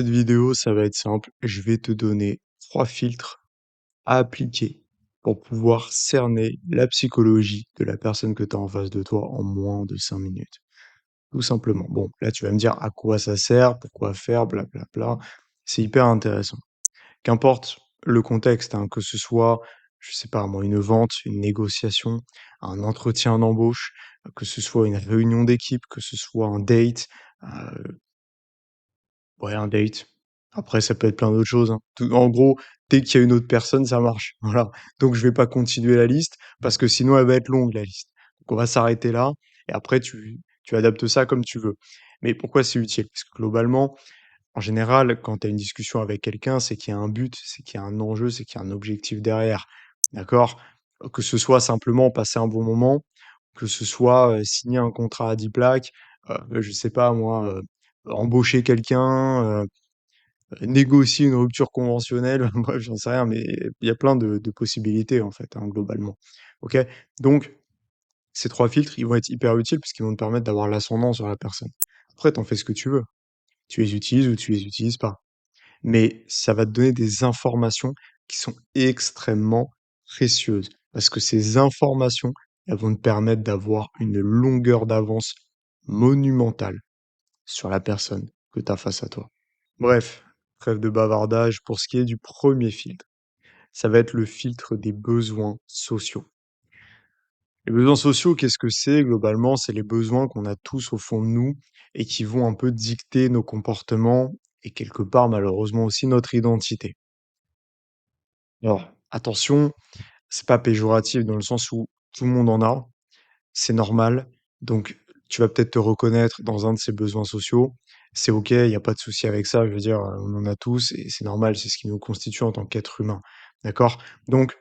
Cette vidéo, ça va être simple. Je vais te donner 3 filtres à appliquer pour pouvoir cerner la psychologie de la personne que tu as en face de toi en moins de 5 minutes. Tout simplement. Bon, là, tu vas me dire à quoi ça sert, pourquoi faire, blablabla. C'est hyper intéressant. Qu'importe le contexte, hein, que ce soit, je sais pas moi, une vente, une négociation, un entretien d'embauche, que ce soit une réunion d'équipe, que ce soit un date, ouais, un date. Après, ça peut être plein d'autres choses, hein. Tout en gros, dès qu'il y a une autre personne, ça marche. Voilà. Donc je vais pas continuer la liste parce que sinon elle va être longue, la liste. Donc on va s'arrêter là et après tu adaptes ça comme tu veux. Mais pourquoi c'est utile? Parce que globalement, en général, quand tu as une discussion avec quelqu'un, c'est qu'il y a un but, c'est qu'il y a un enjeu, c'est qu'il y a un objectif derrière. D'accord? Que ce soit simplement passer un bon moment, que ce soit, signer un contrat à 10 plaques, je sais pas moi, embaucher quelqu'un, négocier une rupture conventionnelle, bref, j'en sais rien, mais il y a plein de possibilités, en fait, hein, globalement. OK? Donc ces 3 filtres, ils vont être hyper utiles puisqu'ils vont te permettre d'avoir l'ascendant sur la personne. Après, tu en fais ce que tu veux. Tu les utilises ou tu les utilises pas. Mais ça va te donner des informations qui sont extrêmement précieuses parce que ces informations, elles vont te permettre d'avoir une longueur d'avance monumentale sur la personne que tu as face à toi. Bref, trêve de bavardage. Pour ce qui est du premier filtre, ça va être le filtre des besoins sociaux. Les besoins sociaux, qu'est-ce que c'est globalement? C'est les besoins qu'on a tous au fond de nous et qui vont un peu dicter nos comportements et quelque part malheureusement aussi notre identité. Alors attention, c'est pas péjoratif dans le sens où tout le monde en a, c'est normal. Donc tu vas peut-être te reconnaître dans un de ces besoins sociaux. C'est OK, il y a pas de souci avec ça. Je veux dire, on en a tous et c'est normal, c'est ce qui nous constitue en tant qu'être humain. D'accord? Donc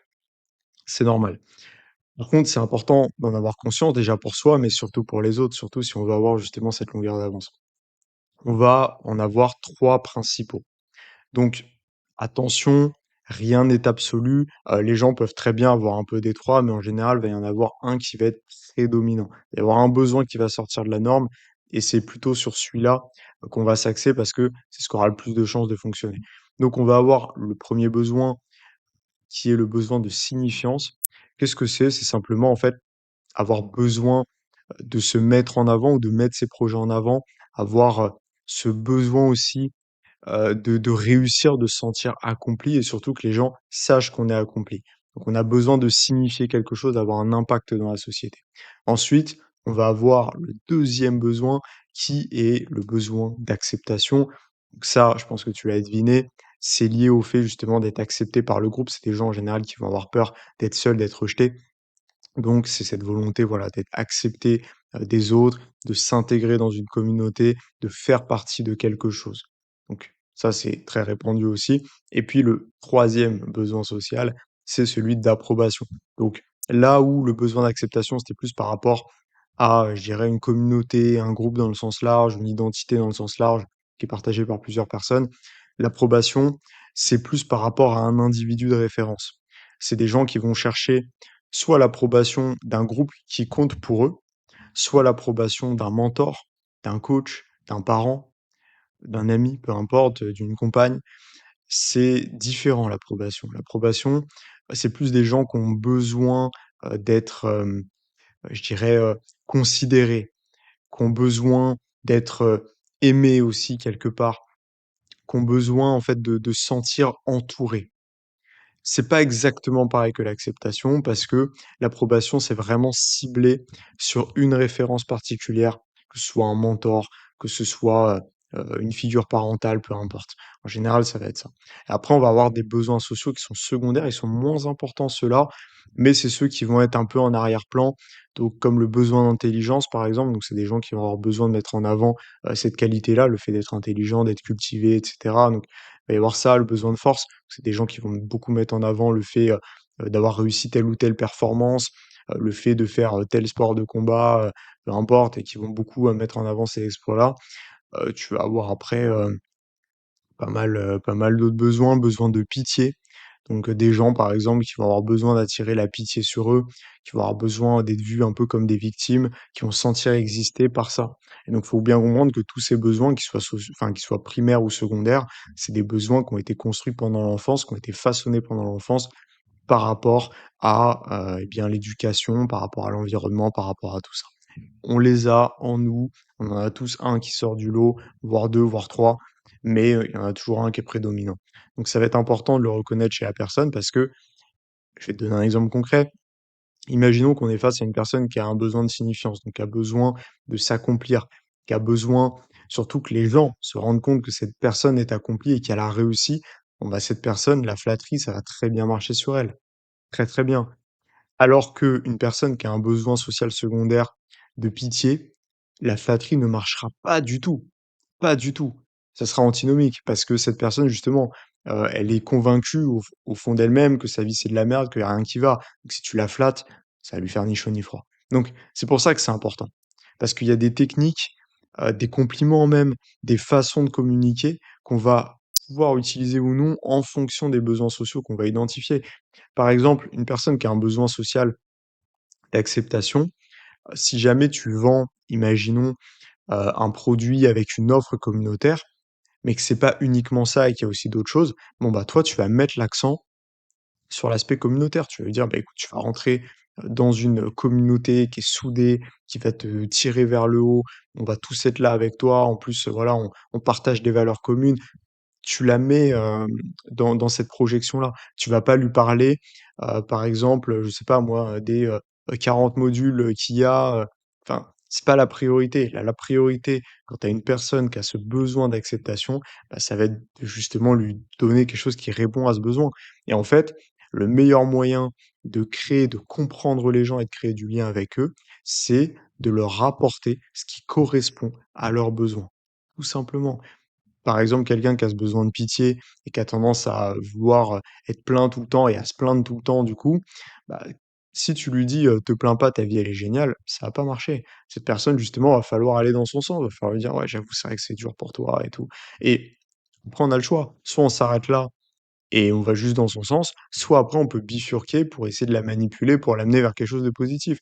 c'est normal. Par contre, c'est important d'en avoir conscience déjà pour soi, mais surtout pour les autres, surtout si on veut avoir justement cette longueur d'avance. On va en avoir 3 principaux. Donc attention, rien n'est absolu, les gens peuvent très bien avoir un peu des 3, mais en général, il va y en avoir un qui va être prédominant. Il va y avoir un besoin qui va sortir de la norme et c'est plutôt sur celui-là, qu'on va s'axer parce que c'est ce qui aura le plus de chances de fonctionner. Donc on va avoir le premier besoin qui est le besoin de signifiance. Qu'est-ce que c'est? C'est simplement, en fait, avoir besoin, de se mettre en avant ou de mettre ses projets en avant, avoir, ce besoin aussi, de réussir, de se sentir accompli et surtout que les gens sachent qu'on est accompli. Donc on a besoin de signifier quelque chose, d'avoir un impact dans la société. Ensuite, on va avoir le deuxième besoin qui est le besoin d'acceptation. Donc ça, je pense que tu l'as deviné, c'est lié au fait justement d'être accepté par le groupe. C'est des gens en général qui vont avoir peur d'être seuls, d'être rejetés. Donc c'est cette volonté, voilà, d'être accepté, des autres, de s'intégrer dans une communauté, de faire partie de quelque chose. Donc ça, c'est très répandu aussi et puis le troisième besoin social, c'est celui d'approbation. Donc là où le besoin d'acceptation, c'était plus par rapport à, je dirais, une communauté, un groupe dans le sens large, une identité dans le sens large, qui est partagée par plusieurs personnes. L'approbation, c'est plus par rapport à un individu de référence. C'est des gens qui vont chercher soit l'approbation d'un groupe qui compte pour eux, soit l'approbation d'un mentor, d'un coach, d'un parent, d'un ami, peu importe, d'une compagne. C'est différent l'approbation. L'approbation, c'est plus des gens qui ont besoin, d'être, je dirais, considérés, qui ont besoin d'être, aimés aussi quelque part, qui ont besoin en fait de se sentir entourés. C'est pas exactement pareil que l'acceptation parce que l'approbation, c'est vraiment ciblé sur une référence particulière, que ce soit un mentor, que ce soit, une figure parentale, peu importe. En général, ça va être ça. Et après, on va avoir des besoins sociaux qui sont secondaires, ils sont moins importants ceux-là, mais c'est ceux qui vont être un peu en arrière-plan. Donc comme le besoin d'intelligence, par exemple, donc c'est des gens qui vont avoir besoin de mettre en avant, cette qualité-là, le fait d'être intelligent, d'être cultivé et cetera. Donc il va y avoir ça, le besoin de force. C'est des gens qui vont beaucoup mettre en avant le fait, d'avoir réussi telle ou telle performance, le fait de faire, tel sport de combat, peu importe et qui vont beaucoup, mettre en avant ces exploits-là. Tu vas avoir après, pas mal d'autres besoins, besoin de pitié. Donc, des gens, par exemple, qui vont avoir besoin d'attirer la pitié sur eux, qui vont avoir besoin d'être vus un peu comme des victimes, qui vont se sentir exister par ça. Et donc, faut bien comprendre que tous ces besoins, qu'ils soient primaires ou secondaires, c'est des besoins qui ont été construits pendant l'enfance, qui ont été façonnés pendant l'enfance par rapport à, eh bien, l'éducation, par rapport à l'environnement, par rapport à tout ça. On les a en nous, on en a tous un qui sort du lot, voire 2, voire 3, mais il y en a toujours un qui est prédominant. Donc ça va être important de le reconnaître chez la personne parce que je vais te donner un exemple concret. Imaginons qu'on est face à une personne qui a un besoin de signifiance, donc qui a besoin de s'accomplir, qui a besoin surtout que les gens se rendent compte que cette personne est accomplie et qu'elle a réussi. Bon, bah, cette personne, la flatterie, ça va très bien marcher sur elle. Très, très bien. Alors qu'une personne qui a un besoin social secondaire de pitié, la flatterie ne marchera pas du tout, pas du tout. Ça sera antinomique parce que cette personne justement, elle est convaincue au fond d'elle-même que sa vie c'est de la merde, qu'il y a rien qui va. Donc si tu la flattes, ça va lui faire ni chaud ni froid. Donc c'est pour ça que c'est important. Parce qu'il y a des techniques, des compliments même, des façons de communiquer qu'on va pouvoir utiliser ou non en fonction des besoins sociaux qu'on va identifier. Par exemple, une personne qui a un besoin social d'acceptation, si jamais tu vends, imaginons, un produit avec une offre communautaire, mais que c'est pas uniquement ça et qu'il y a aussi d'autres choses, bon, bah, toi, tu vas mettre l'accent sur l'aspect communautaire. Tu vas lui dire: «Bah, écoute, tu vas rentrer, dans une communauté qui est soudée, qui va te tirer vers le haut. On va tous être là avec toi. En plus, voilà, on partage des valeurs communes». Tu la mets, dans cette projection-là. Tu vas pas lui parler, par exemple, je sais pas moi, des, 40 modules, qu'il y a, enfin, c'est pas la priorité. La priorité, quand tu as une personne qui a ce besoin d'acceptation, bah, ça va être de justement lui donner quelque chose qui répond à ce besoin et en fait, le meilleur moyen de créer, de comprendre les gens et de créer du lien avec eux, c'est de leur rapporter ce qui correspond à leurs besoins, tout simplement. Par exemple, quelqu'un qui a ce besoin de pitié et qui a tendance à vouloir, être plaint tout le temps et à se plaindre tout le temps du coup, bah, si tu lui dis, «Te plains pas, ta vie elle est géniale», ça va pas marcher. Cette personne justement, va falloir aller dans son sens, va falloir lui dire: «Ouais, j'avoue, c'est vrai que c'est dur pour toi et tout» et après on a le choix. Soit on s'arrête là et on va juste dans son sens, soit après on peut bifurquer pour essayer de la manipuler, pour l'amener vers quelque chose de positif.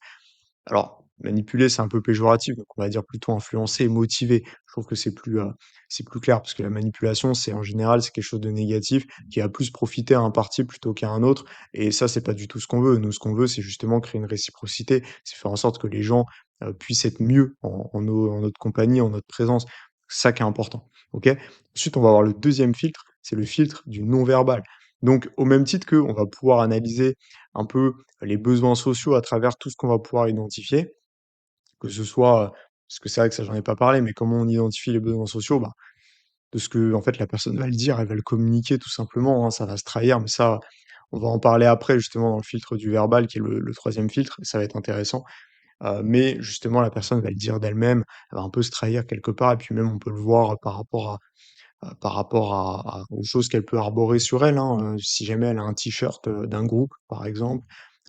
Alors, manipuler, c'est un peu péjoratif, donc on va dire plutôt influencer et motiver. Je trouve que c'est plus clair parce que la manipulation, c'est en général, c'est quelque chose de négatif qui va plus profiter à un parti plutôt qu'à un autre et ça, c'est pas du tout ce qu'on veut. Nous, ce qu'on veut, c'est justement créer une réciprocité, c'est faire en sorte que les gens, puissent être mieux en notre compagnie, en notre présence. C'est ça qui est important, OK? Ensuite, on va avoir le deuxième filtre, c'est le filtre du non-verbal. Donc au même titre qu'on va pouvoir analyser un peu les besoins sociaux à travers tout ce qu'on va pouvoir identifier, que ce soit, parce que c'est vrai que ça j'en ai pas parlé, mais comment on identifie les besoins sociaux? Bah, de ce que en fait la personne va le dire, elle va le communiquer tout simplement, hein, ça va se trahir, mais ça, on va en parler après justement dans le filtre du verbal qui est le 3e filtre, et ça va être intéressant. Mais justement la personne va le dire d'elle-même, elle va un peu se trahir quelque part et puis même on peut le voir par rapport aux choses qu'elle peut arborer sur elle, hein, si jamais elle a un t-shirt, d'un groupe, par exemple,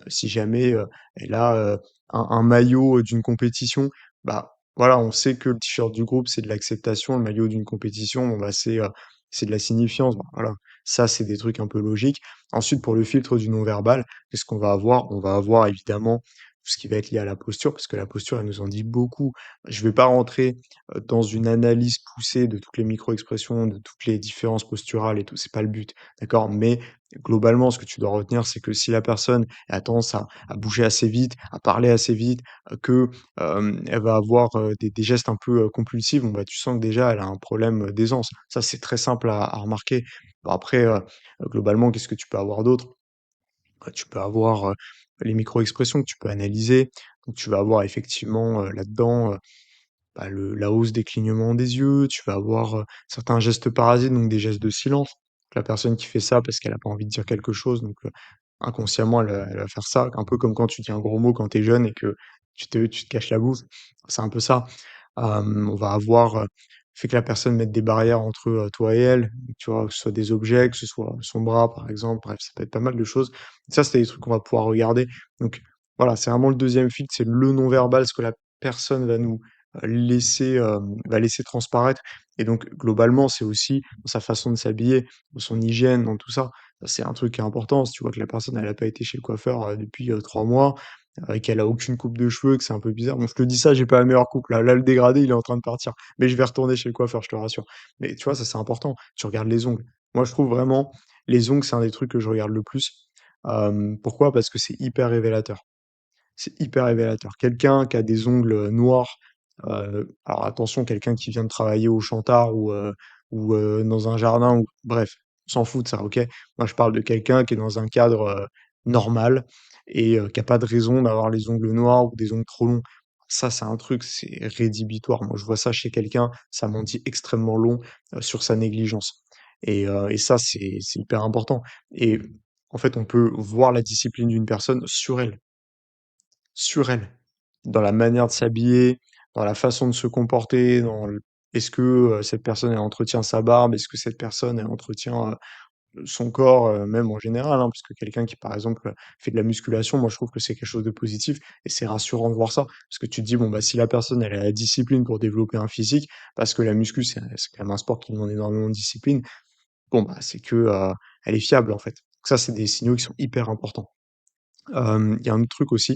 si jamais, elle a, un maillot, d'une compétition, bah, voilà, on sait que le t-shirt du groupe, c'est de l'acceptation, le maillot d'une compétition, bon, bah, c'est de la signifiance, bah, voilà. Ça, c'est des trucs un peu logiques. Ensuite, pour le filtre du non-verbal, qu'est-ce qu'on va avoir? On va avoir évidemment tout ce qui va être lié à la posture, parce que la posture, elle nous en dit beaucoup. Je vais pas rentrer dans une analyse poussée de toutes les micro-expressions, de toutes les différences posturales et tout, c'est pas le but, d'accord? Mais globalement, ce que tu dois retenir, c'est que si la personne a tendance à bouger assez vite, à parler assez vite, que, elle va avoir, des gestes un peu, compulsifs, bon, bah, tu sens que déjà elle a un problème, d'aisance. Ça, c'est très simple à remarquer. Bon après, globalement, qu'est-ce que tu peux avoir d'autre? Bah, tu peux avoir, les micro-expressions que tu peux analyser. Donc tu vas avoir effectivement, là-dedans, bah, la hausse des clignements des yeux, tu vas avoir, certains gestes parasites, donc des gestes de silence. La personne qui fait ça parce qu'elle a pas envie de dire quelque chose, donc inconsciemment, elle va faire ça, un peu comme quand tu dis un gros mot quand tu es jeune et que tu te caches la bouche. C'est un peu ça. On va avoir, fait que la personne mette des barrières entre, toi et elle, tu vois? Que ce soit des objets, que ce soit son bras, par exemple, bref, ça peut être pas mal de choses. Ça, c'est des trucs qu'on va pouvoir regarder. Donc voilà, c'est vraiment le deuxième filtre, c'est le non-verbal, ce que la personne va nous, va laisser transparaître et donc globalement, c'est aussi dans sa façon de s'habiller, dans son hygiène, dans tout ça. C'est un truc qui est important. Si tu vois que la personne, elle a pas été chez le coiffeur, depuis, 3 mois, qu'elle a aucune coupe de cheveux, que c'est un peu bizarre. Bon, je te dis ça, j'ai pas la meilleure coupe là. Là, le dégradé, il est en train de partir. Mais je vais retourner chez le coiffeur, je te rassure. Mais tu vois, ça, c'est important. Tu regardes les ongles. Moi, je trouve vraiment les ongles, c'est un des trucs que je regarde le plus. Pourquoi? Parce que c'est hyper révélateur. C'est hyper révélateur. Quelqu'un qui a des ongles, noirs, alors attention, quelqu'un qui vient de travailler au Chantard ou dans un jardin ou bref, on s'en fout de ça, OK? Moi, je parle de quelqu'un qui est dans un cadre, normal et qui a pas de raison d'avoir les ongles noirs ou des ongles trop longs. Ça, c'est un truc, c'est rédhibitoire. Moi, je vois ça chez quelqu'un, ça m'en dit extrêmement long, sur sa négligence et ça, c'est hyper important et en fait, on peut voir la discipline d'une personne sur elle, dans la manière de s'habiller, dans la façon de se comporter, dans l est-ce que, cette personne, elle entretient sa barbe? Est-ce que cette personne, elle entretient, son corps, même en général, hein? Parce que quelqu'un qui, par exemple, fait de la musculation, moi, je trouve que c'est quelque chose de positif et c'est rassurant de voir ça. Parce que tu te dis: «Bon, bah, si la personne, elle a la discipline pour développer un physique», parce que la muscu, c'est quand même un sport qui demande énormément de discipline, bon, bah, c'est que, elle est fiable, en fait. Donc ça, c'est des signaux qui sont hyper importants. Il y a un autre truc aussi,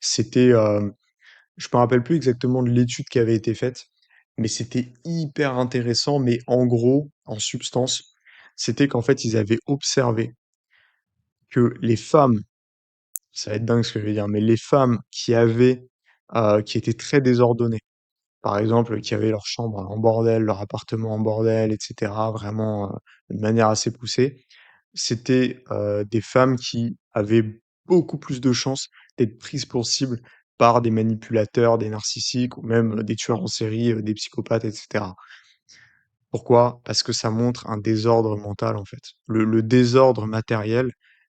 c'était, je me rappelle plus exactement de l'étude qui avait été faite, mais c'était hyper intéressant, mais en gros, en substance, c'était qu'en fait, ils avaient observé que les femmes, ça va être dingue ce que je vais dire, mais les femmes qui étaient très désordonnées, par exemple, qui avaient leur chambre en bordel, leur appartement en bordel et cetera, vraiment, de manière assez poussée, c'était, des femmes qui avaient beaucoup plus de chances d'être prises pour cible par des manipulateurs, des narcissiques ou même, des tueurs en série, des psychopathes et cetera. Pourquoi? Parce que ça montre un désordre mental, en fait. Le désordre matériel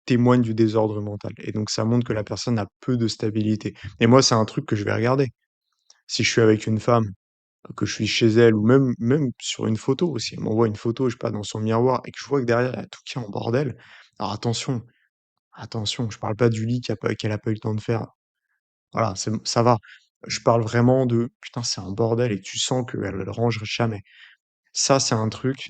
témoigne du désordre mental et donc ça montre que la personne a peu de stabilité et moi, c'est un truc que je vais regarder. Si je suis avec une femme, que je suis chez elle ou même sur une photo, si elle m'envoie une photo, je sais pas, dans son miroir et que je vois que derrière, il y a tout qui est en bordel, alors attention, je parle pas du lit qu'elle a pas eu le temps de faire. Voilà, ça va. Je parle vraiment de: «Putain, c'est un bordel» et tu sens qu'elle le range jamais. Ça, c'est un truc,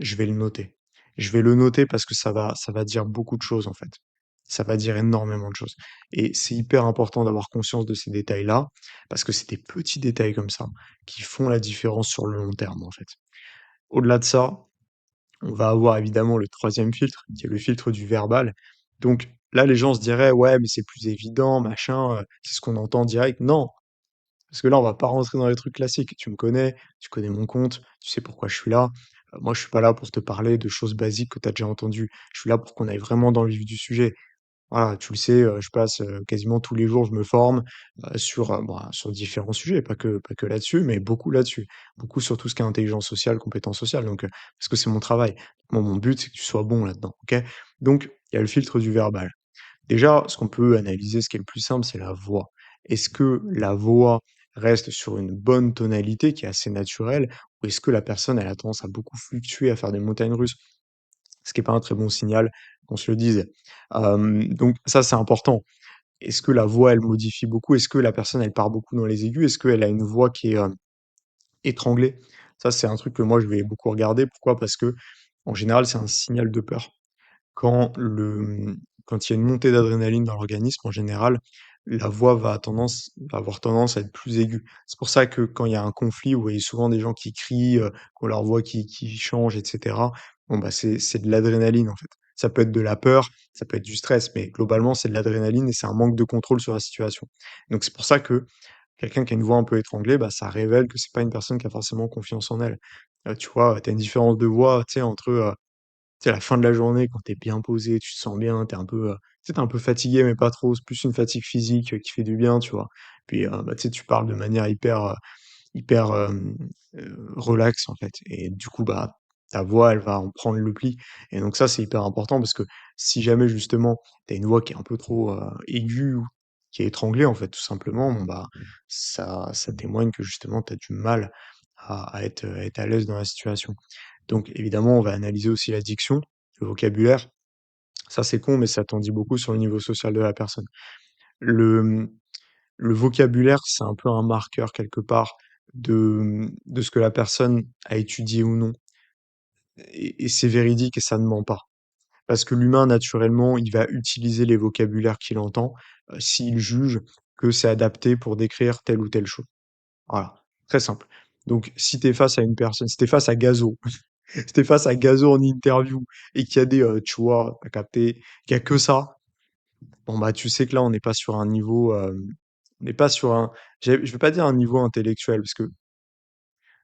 je vais le noter. Je vais le noter parce que ça va dire beaucoup de choses, en fait. Ça va dire énormément de choses et c'est hyper important d'avoir conscience de ces détails-là, parce que c'est des petits détails comme ça qui font la différence sur le long terme, en fait. Au-delà de ça, on va avoir évidemment le troisième filtre, qui est le filtre du verbal. Donc là, les gens se diraient: «Ouais, mais c'est plus évident, machin, c'est ce qu'on entend direct». Non, parce que là, on va pas rentrer dans les trucs classiques. Tu me connais, tu connais mon compte, tu sais pourquoi je suis là. Moi, je suis pas là pour te parler de choses basiques que tu as déjà entendues. Je suis là pour qu'on aille vraiment dans le vif du sujet. Voilà, tu le sais, je passe, quasiment tous les jours, je me forme, sur différents sujets, pas que là-dessus, mais beaucoup là-dessus. Beaucoup sur tout ce qui est intelligence sociale, compétences sociales, donc parce que c'est mon travail. Moi, mon but, c'est que tu sois bon là-dedans, OK? Donc il y a le filtre du verbal. Déjà, ce qu'on peut analyser, ce qui est le plus simple, c'est la voix. Est-ce que la voix reste sur une bonne tonalité qui est assez naturelle ou est-ce que la personne, elle a tendance à beaucoup fluctuer, à faire des montagnes russes? Ce qui est pas un très bon signal, qu'on se le dise. Donc ça, c'est important. Est-ce que la voix, elle modifie beaucoup? Est-ce que la personne, elle part beaucoup dans les aigus? Est-ce qu'elle a une voix qui est, étranglée? Ça, c'est un truc que moi, je vais beaucoup regarder. Pourquoi? Parce que en général, c'est un signal de peur. Quand quand il y a une montée d'adrénaline dans l'organisme, en général, la voix va avoir tendance à être plus aiguë. C'est pour ça que quand il y a un conflit, vous voyez souvent des gens qui crient, qui ont leur voix qui change et cetera. Bon, bah, c'est de l'adrénaline, en fait. Ça peut être de la peur, ça peut être du stress, mais globalement, c'est de l'adrénaline et c'est un manque de contrôle sur la situation. Donc c'est pour ça que quelqu'un qui a une voix un peu étranglée, bah, ça révèle que c'est pas une personne qui a forcément confiance en elle. Tu vois, tu as une différence de voix, tu sais, entre, tu sais, à la fin de la journée, quand tu es bien posé, tu te sens bien, tu es un peu, tu sais, tu es un peu fatigué, mais pas trop, c'est plus une fatigue physique, qui fait du bien, tu vois? Puis, bah, tu sais, tu parles de manière hyper, relax, en fait et du coup, bah, ta voix, elle va en prendre le pli et donc ça, c'est hyper important parce que si jamais, justement, tu as une voix qui est un peu trop, aiguë ou qui est étranglée, en fait, tout simplement, bon, bah, ça témoigne que, justement, tu as du mal à être à l'aise dans la situation. Donc évidemment, on va analyser aussi la diction, le vocabulaire. Ça, c'est con, mais ça t'en dit beaucoup sur le niveau social de la personne. Le, mmh, le vocabulaire, c'est un peu un marqueur quelque part de ce que la personne a étudié ou non et c'est véridique et ça ne ment pas. Parce que l'humain, naturellement, il va utiliser les vocabulaires qu'il entend, s'il juge que c'est adapté pour décrire telle ou telle chose. Voilà, très simple. Donc si tu es face à une personne, si tu es face à Gazo, si tu es face à Gazo en interview et qu'il y a des, tu vois, tu capté, qu'il y a que ça, bon, bah, tu sais que là, on n'est pas sur un niveau, on n'est pas sur un je vais pas dire un niveau intellectuel parce que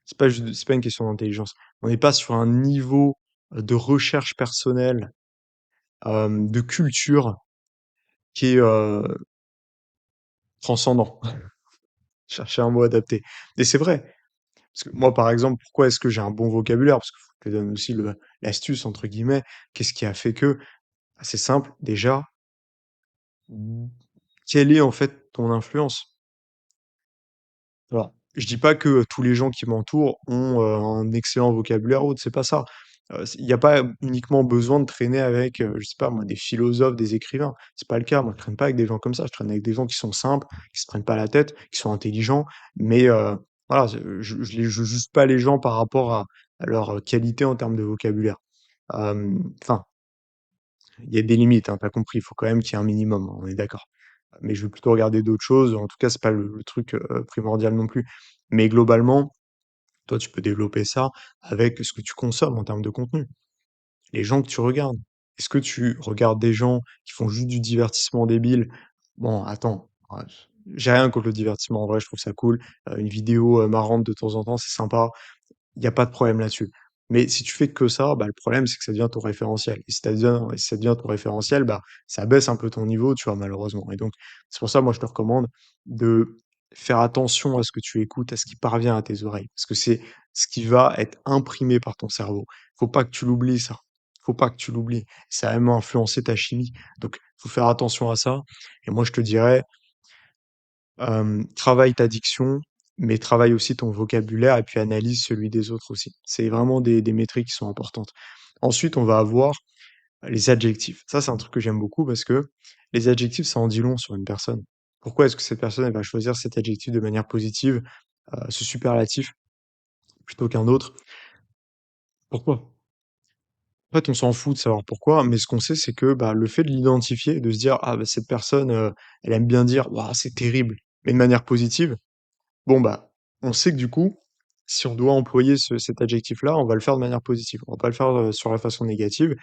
c'est pas une question d'intelligence. On n'est pas sur un niveau, de recherche personnelle, de culture qui est, transcendant. Chercher un mot adapté et c'est vrai, parce que moi, par exemple, pourquoi est-ce que j'ai un bon vocabulaire? Parce que je te donne aussi le «l'astuce» entre guillemets. Qu'est-ce qui a fait que? Bah, c'est simple, déjà, mmh, quelle est en fait ton influence? Alors, je dis pas que, tous les gens qui m'entourent ont, un excellent vocabulaire ou autre, c'est pas ça. Il y a pas uniquement besoin de traîner avec, je sais pas moi, des philosophes, des écrivains. C'est pas le cas. Moi, je traîne pas avec des gens comme ça. Je traîne avec des gens qui sont simples, qui se prennent pas la tête, qui sont intelligents, mais voilà, je juge pas les gens par rapport à leur, qualité en termes de vocabulaire. Enfin, il y a des limites, hein, tu compris. Il faut quand même qu'il y ait un minimum, on est d'accord. Mais je vais plutôt regarder d'autres choses. En tout cas, c'est pas le truc, primordial non plus. Mais globalement, toi, tu peux développer ça avec ce que tu consommes en termes de contenu. Les gens que tu regardes. Est-ce que tu regardes des gens qui font juste du divertissement débile? Bon, attends, j'ai rien contre le divertissement, en vrai, je trouve ça cool. Une vidéo, marrante de temps en temps, c'est sympa. Il y a pas de problème là-dessus. Mais si tu fais que ça, bah, le problème, c'est que ça devient ton référentiel et si ça devient ton référentiel, bah, ça baisse un peu ton niveau, tu vois, malheureusement et donc c'est pour ça, moi, je te recommande de faire attention à ce que tu écoutes, à ce qui parvient à tes oreilles, parce que c'est ce qui va être imprimé par ton cerveau. Faut pas que tu l'oublies ça. Faut pas que tu l'oublies. Ça a même influencé ta chimie, donc faut faire attention à ça et moi, je te dirais travaille ta diction, mais travaille aussi ton vocabulaire et puis analyse celui des autres aussi. C'est vraiment des métriques qui sont importantes. Ensuite, on va avoir les adjectifs. Ça, c'est un truc que j'aime beaucoup parce que les adjectifs, ça en dit long sur une personne. Pourquoi est-ce que cette personne, elle va choisir cet adjectif de manière positive, ce superlatif, plutôt qu'un autre? Pourquoi? En fait, on s'en fout de savoir pourquoi, mais ce qu'on sait, c'est que, bah, le fait de l'identifier, de se dire: «Ah bah, cette personne, elle aime bien dire: "Waouh, c'est terrible", mais de manière positive", bon, bah, on sait que du coup, si on doit employer cet adjectif-là, on va le faire de manière positive. On va pas le faire, sur la façon négative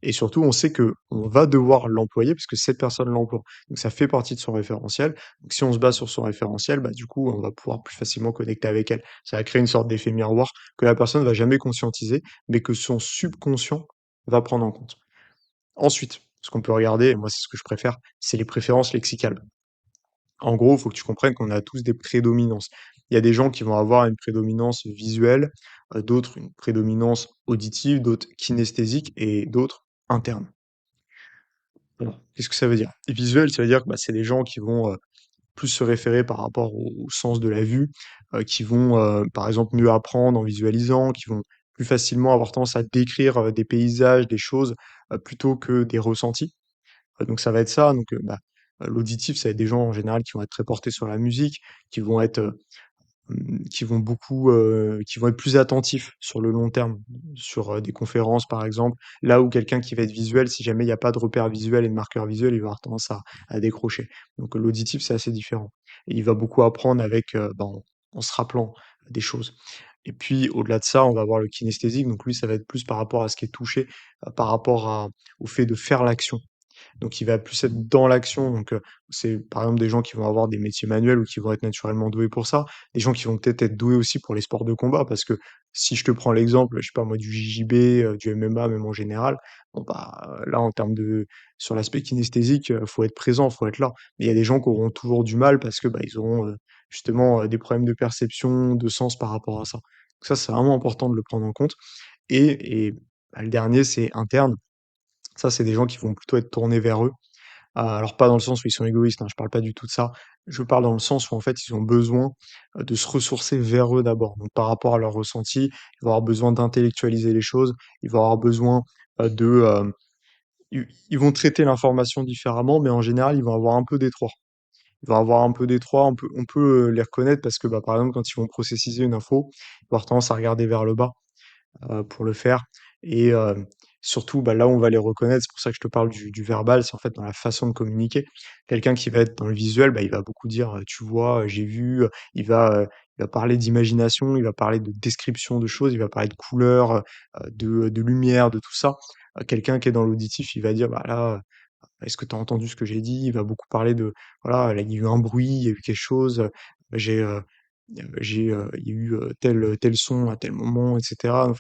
et surtout, on sait que on va devoir l'employer parce que cette personne l'emploie. Donc ça fait partie de son référentiel. Donc si on se base sur son référentiel, bah, du coup, on va pouvoir plus facilement connecter avec elle. Ça va créer une sorte d'effet miroir que la personne va jamais conscientiser, mais que son subconscient va prendre en compte. Ensuite, ce qu'on peut regarder, et moi c'est ce que je préfère, c'est les préférences lexicales. En gros, il faut que tu comprennes qu'on a tous des prédominances. Il y a des gens qui vont avoir une prédominance visuelle, d'autres une prédominance auditive, d'autres kinesthésique et d'autres interne. Voilà. Qu'est-ce que ça veut dire? Visuel, ça veut dire que, bah, c'est des gens qui vont, plus se référer par rapport au sens de la vue, qui vont, par exemple, mieux apprendre en visualisant, qui vont plus facilement avoir tendance à décrire, des paysages, des choses, plutôt que des ressentis. Donc ça va être ça, donc l'auditif, ça va être des gens en général qui vont être très portés sur la musique, qui vont être, qui vont beaucoup, qui vont être plus attentifs sur le long terme, sur, des conférences par exemple. Là où quelqu'un qui va être visuel, si jamais il y a pas de repère visuel et de marqueur visuel, il va avoir tendance à décrocher. Donc l'auditif, c'est assez différent et il va beaucoup apprendre avec, en se rappelant des choses et puis au-delà de ça, on va avoir le kinesthésique, donc lui, ça va être plus par rapport à ce qui est touché, par rapport au fait de faire l'action. Donc il va plus être dans l'action, donc c'est par exemple des gens qui vont avoir des métiers manuels ou qui vont être naturellement doués pour ça. Des gens qui vont peut-être être doués aussi pour les sports de combat parce que si je te prends l'exemple, je sais pas moi, du JJB, du MMA même en général, bon bah, là en termes de sur l'aspect kinesthésique, faut être présent, faut être là. Mais il y a des gens qui auront toujours du mal parce que, bah, ils auront, justement, des problèmes de perception, de sens par rapport à ça. Donc ça, c'est vraiment important de le prendre en compte et bah, le dernier, c'est interne. Ça, c'est des gens qui vont plutôt être tournés vers eux. Alors pas dans le sens où ils sont égoïstes, hein, je parle pas du tout de ça. Je parle dans le sens où en fait, ils ont besoin, de se ressourcer vers eux d'abord. Donc par rapport à leurs ressentis, ils vont avoir besoin d'intellectualiser les choses, ils vont avoir besoin, ils vont traiter l'information différemment, mais en général, ils vont avoir un peu des 3. Ils vont avoir un peu des 3, on peut, les reconnaître parce que, bah, par exemple, quand ils vont processiser une info, ils vont avoir tendance à regarder vers le bas, pour le faire et Surtout, bah, là où on va les reconnaître, c'est pour ça que je te parle du verbal, c'est en fait dans la façon de communiquer. Quelqu'un qui va être dans le visuel, bah, il va beaucoup dire, «Tu vois, j'ai vu», il va parler d'imagination, il va parler de description de choses, il va parler de couleurs, de lumière, de tout ça. Quelqu'un qui est dans l'auditif, il va dire: «Bah, là, est-ce que tu as entendu ce que j'ai dit?» Il va beaucoup parler de, voilà, là, il y a eu un bruit, il y a eu quelque chose, j'ai, il y a eu, tel son à tel moment, et cetera.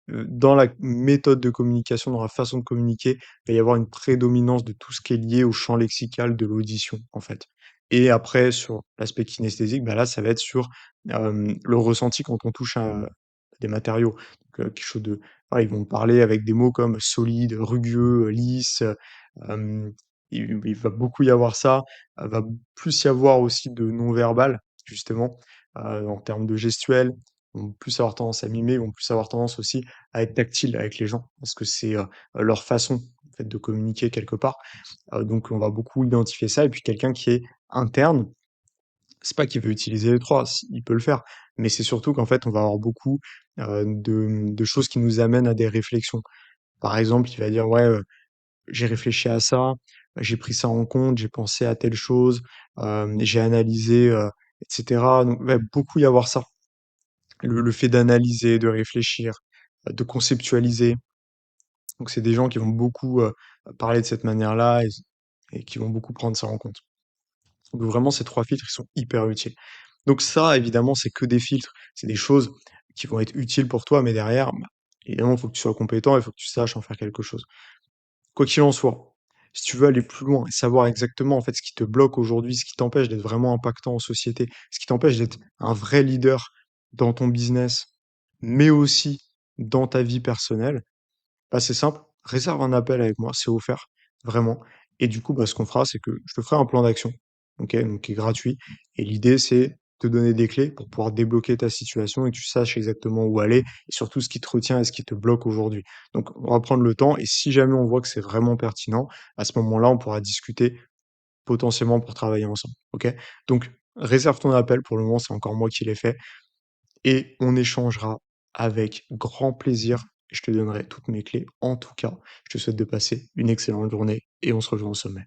Dans la méthode de communication, dans la façon de communiquer, il va y avoir une prédominance de tout ce qui est lié au champ lexical de l'audition, en fait. Et après sur l'aspect kinesthésique, bah, là, ça va être sur, le ressenti quand on touche à des matériaux. Donc, quelque chose de, voilà, ils vont parler avec des mots comme solide, rugueux, lisse, hem, il va beaucoup y avoir ça, va plus y avoir aussi de non-verbal, justement, en termes de gestuels. Ils vont plus avoir tendance à mimer, ils vont plus avoir tendance aussi à être tactiles avec les gens parce que c'est, leur façon, en fait, de communiquer quelque part. Donc on va beaucoup identifier ça et puis quelqu'un qui est interne, c'est pas qu'il veut utiliser les 3, si, il peut le faire, mais c'est surtout qu'en fait, on va avoir beaucoup, de choses qui nous amènent à des réflexions. Par exemple, il va dire: «Ouais, j'ai réfléchi à ça, j'ai pris ça en compte, j'ai pensé à telle chose, j'ai analysé, et cetera». Donc va beaucoup y avoir ça. Le fait d'analyser, de réfléchir, de conceptualiser. Donc c'est des gens qui vont beaucoup, parler de cette manière-là et qui vont beaucoup prendre ça en compte. Donc vraiment ces 3 filtres, ils sont hyper utiles. Donc ça, évidemment, c'est que des filtres, c'est des choses qui vont être utiles pour toi, mais derrière, bah, évidemment, il faut que tu sois compétent, il faut que tu saches en faire quelque chose. Quoi qu'il en soit, si tu veux aller plus loin et savoir exactement, en fait, ce qui te bloque aujourd'hui, ce qui t'empêche d'être vraiment impactant en société, ce qui t'empêche d'être un vrai leader dans ton business, mais aussi dans ta vie personnelle, bah, c'est simple, réserve un appel avec moi, c'est offert, vraiment. Et du coup, bah, ce qu'on fera, c'est que je te ferai un plan d'action, OK? Donc qui est gratuit et l'idée, c'est te donner des clés pour pouvoir débloquer ta situation et que tu saches exactement où aller et surtout ce qui te retient et ce qui te bloque aujourd'hui. Donc on va prendre le temps et si jamais on voit que c'est vraiment pertinent, à ce moment-là, on pourra discuter potentiellement pour travailler ensemble, OK? Donc réserve ton appel, pour le moment, c'est encore moi qui l'ai fait et on échangera avec grand plaisir. Je te donnerai toutes mes clés. En tout cas, je te souhaite de passer une excellente journée et on se rejoint au sommet.